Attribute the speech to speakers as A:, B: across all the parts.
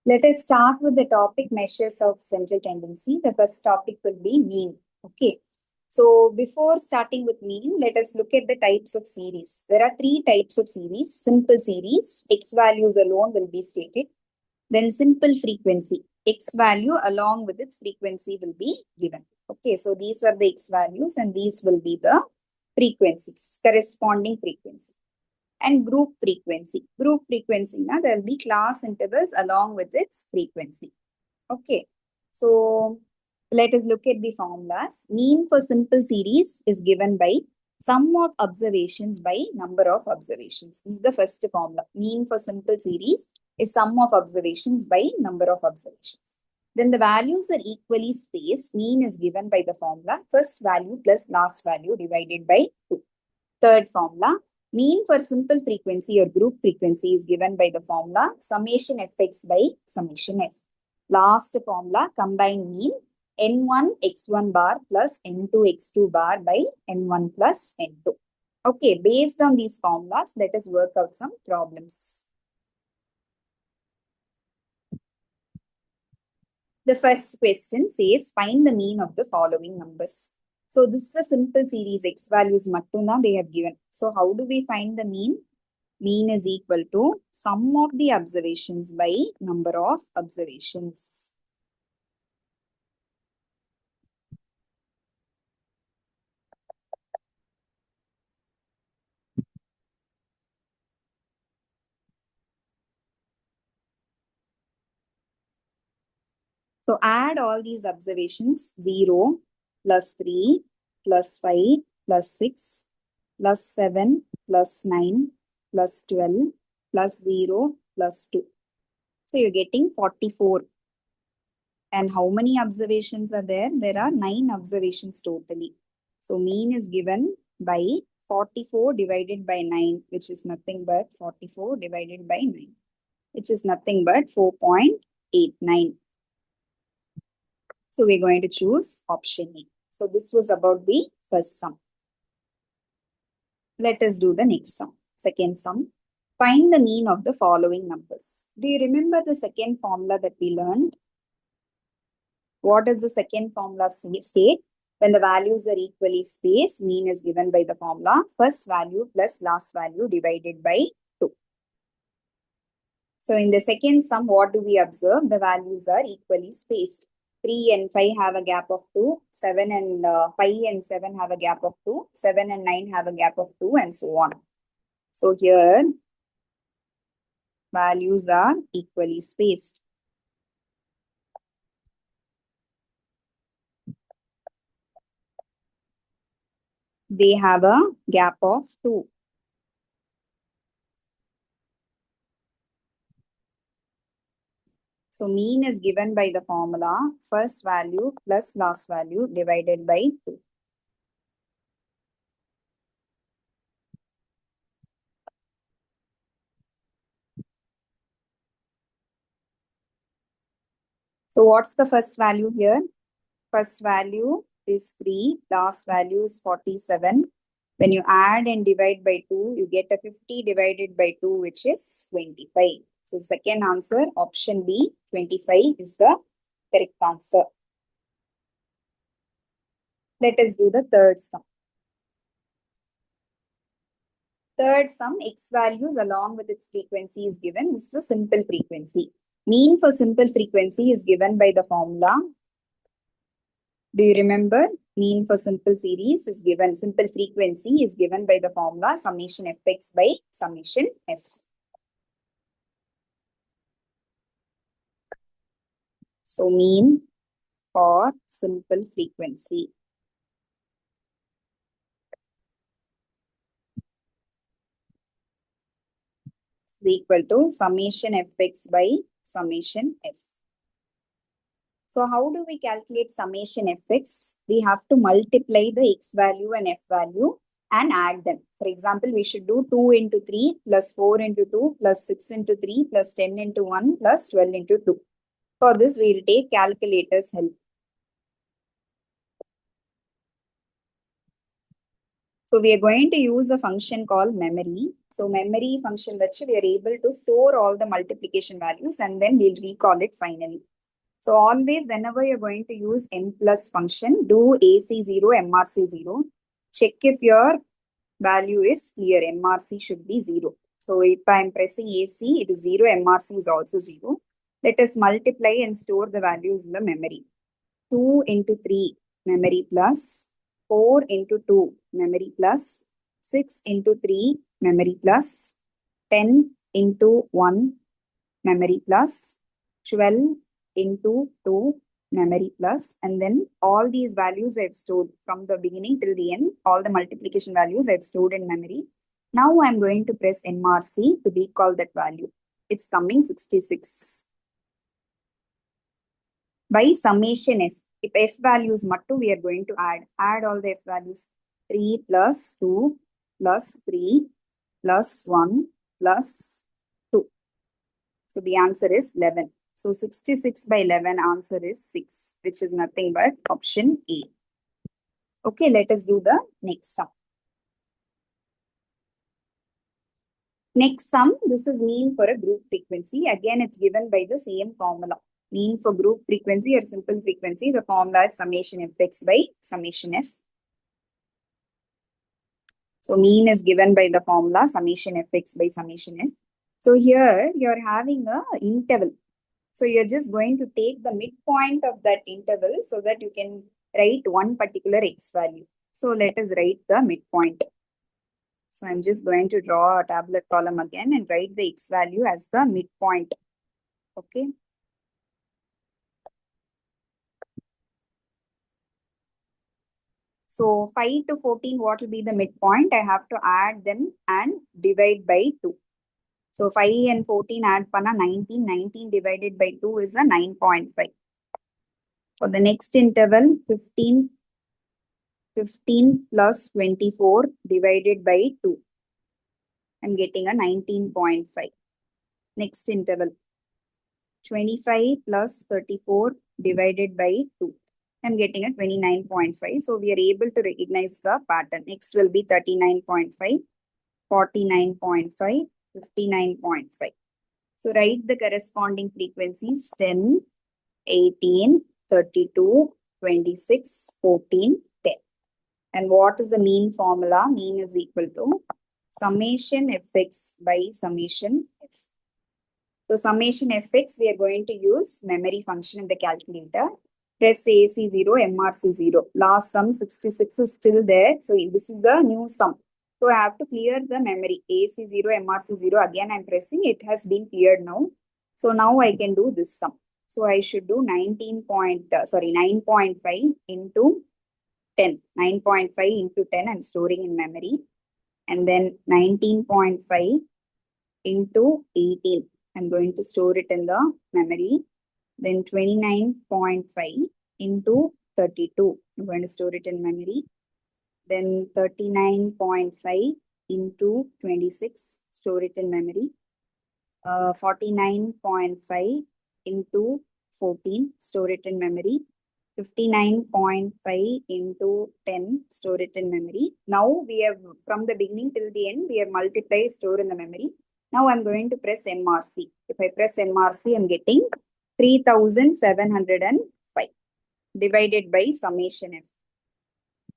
A: Let us start with the topic measures of central tendency. The first topic will be mean. Okay. So before starting with mean, let us look at the types of series. There are three types of series. Simple series, x values alone will be stated. Then simple frequency, x value along with its frequency will be given. Okay, so these are the x values and these will be the frequencies, corresponding frequency. And group frequency. Group frequency, now there will be class intervals along with its frequency. Okay, so let us look at the formulas. Mean for simple series is given by sum of observations by number of observations. This is the first formula. Mean for simple series is sum of observations by number of observations. Then the values are equally spaced. Mean is given by the formula first value plus last value divided by 2. Third formula, mean for simple frequency or group frequency is given by the formula summation fx by summation f. Last formula, combined mean n1 x1 bar plus n2 x2 bar by n1 plus n2. Okay, based on these formulas, let us work out some problems. The first question says, find the mean of the following numbers. So this is a simple series, x values mattuna they have given. So how do we find the mean? Mean is equal to sum of the observations by number of observations. So add all these observations, 0, plus 3, plus 5, plus 6, plus 7, plus 9, plus 12, plus 0, plus 2. So you're getting 44. And how many observations are there? There are 9 observations totally. So mean is given by 44 divided by 9, which is nothing but 44 divided by 9, which is nothing but 4.89. So we're going to choose option A. So this was about the first sum. Let us do the next sum. Second sum. Find the mean of the following numbers. Do you remember the second formula that we learned? What does the second formula state? When the values are equally spaced, mean is given by the formula first value plus last value divided by 2. So in the second sum, what do we observe? The values are equally spaced. 3 and 5 have a gap of 2, 7 and 5 and 7 have a gap of 2, 7 and 9 have a gap of 2, and so on. So here, values are equally spaced. They have a gap of 2. So mean is given by the formula first value plus last value divided by 2. So what's the first value here? First value is 3, last value is 47. When you add and divide by 2, you get a 50 divided by 2, which is 25. So second answer, option B, 25 is the correct answer. Let us do the third sum. Third sum, x values along with its frequency is given. This is a simple frequency. Mean for simple frequency is given by the formula. Do you remember? Mean for simple series is given, simple frequency is given by the formula summation fx by summation f. So mean for simple frequency is equal to summation fx by summation f. So how do we calculate summation fx? We have to multiply the x value and f value and add them. For example, we should do 2 into 3 plus 4 into 2 plus 6 into 3 plus 10 into 1 plus 12 into 2. For this, we will take calculator's help. So we are going to use a function called memory. So memory function which we are able to store all the multiplication values and then we'll recall it finally. So always whenever you're going to use m plus function, do AC0, MRC0. Check if your value is clear. MRC should be 0. So if I'm pressing AC, it is 0. MRC is also 0. Let us multiply and store the values in the memory. 2 into 3 memory plus 4 into 2 memory plus 6 into 3 memory plus 10 into 1 memory plus 12 into 2 memory plus, and then all these values I've stored from the beginning till the end. All the multiplication values I've stored in memory. Now I'm going to press MRC to recall that value. It's coming 66. By summation F. If F values mattu, we are going to add all the F values. 3 plus 2 plus 3 plus 1 plus 2. So the answer is 11. So 66 by 11 answer is 6, which is nothing but option A. Okay, let us do the next sum. Next sum, this is mean for a group frequency. Again, it's given by the same formula. Mean for group frequency or simple frequency, the formula is summation fx by summation f. So mean is given by the formula summation fx by summation f. So here you're having a interval. So you're just going to take the midpoint of that interval so that you can write one particular x value. So let us write the midpoint. So I'm just going to draw a tablet column again and write the x value as the midpoint. Okay. So 5 to 14, what will be the midpoint? I have to add them and divide by 2. So 5 and 14 add panna 19. 19 divided by 2 is a 9.5. For the next interval, 15 plus 24 divided by 2. I'm getting a 19.5. Next interval, 25 plus 34 divided by 2. I'm getting a 29.5. So we are able to recognize the pattern. Next will be 39.5, 49.5, 59.5. So write the corresponding frequencies 10, 18, 32, 26, 14, 10. And what is the mean formula? Mean is equal to summation fx by summation f. So summation fx, we are going to use memory function in the calculator. Press AC0, MRC0. Last sum 66 is still there. So this is the new sum. So I have to clear the memory. AC0, MRC0. Again, I'm pressing. It has been cleared now. So now I can do this sum. So I should do 9.5 into 10. 9.5 into 10 I'm storing in memory. And then 19.5 into 18. I'm going to store it in the memory. Then 29.5 into 32. I'm going to store it in memory. Then 39.5 into 26. Store it in memory. 49.5 into 14. Store it in memory. 59.5 into 10. Store it in memory. Now we have, from the beginning till the end, we have multiplied, store in the memory. Now I'm going to press MRC. If I press MRC, I'm getting 3705 divided by summation f.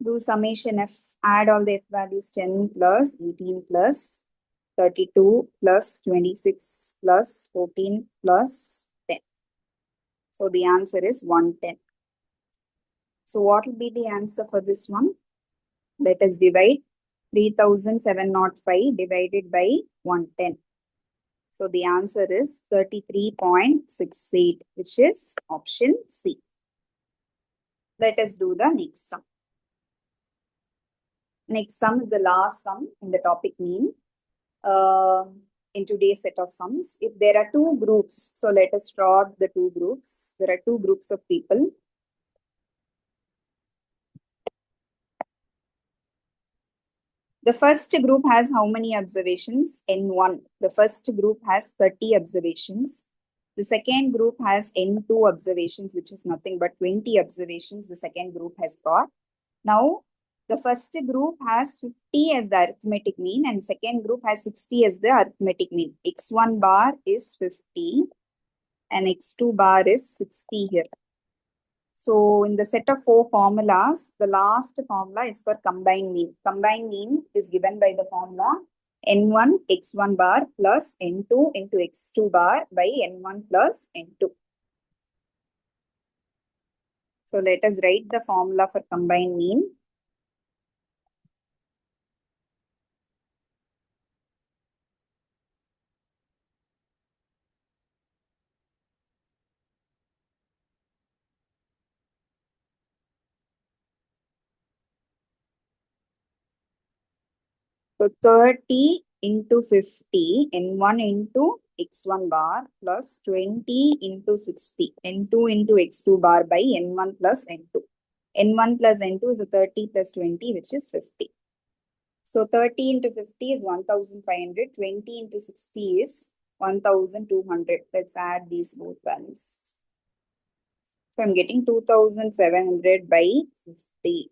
A: Do summation f, add all the f values 10 plus 18 plus 32 plus 26 plus 14 plus 10. So the answer is 110. So what will be the answer for this one? Let us divide 3705 divided by 110. So the answer is 33.68, which is option C. Let us do the next sum. Next sum is the last sum in the topic mean. In today's set of sums, if there are two groups, so let us draw the two groups. There are two groups of people. The first group has how many observations? N1. The first group has 30 observations. The second group has N2 observations, which is nothing but 20 observations the second group has got. Now, The first group has 50 as the arithmetic mean and second group has 60 as the arithmetic mean. X1 bar is 50 and X2 bar is 60 here. So in the set of four formulas, the last formula is for combined mean. Combined mean is given by the formula N1 X1 bar plus N2 into X2 bar by N1 plus N2. So let us write the formula for combined mean. So 30 into 50, N1 into X1 bar plus 20 into 60, N2 into X2 bar by N1 plus N2. N1 plus N2 is a 30 plus 20, which is 50. So 30 into 50 is 1500, 20 into 60 is 1200. Let's add these both values. So I'm getting 2700 by 50.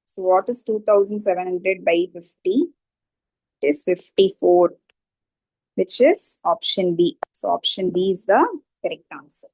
A: So what is 2700 by 50? It is 54, which is option B. So option B is the correct answer.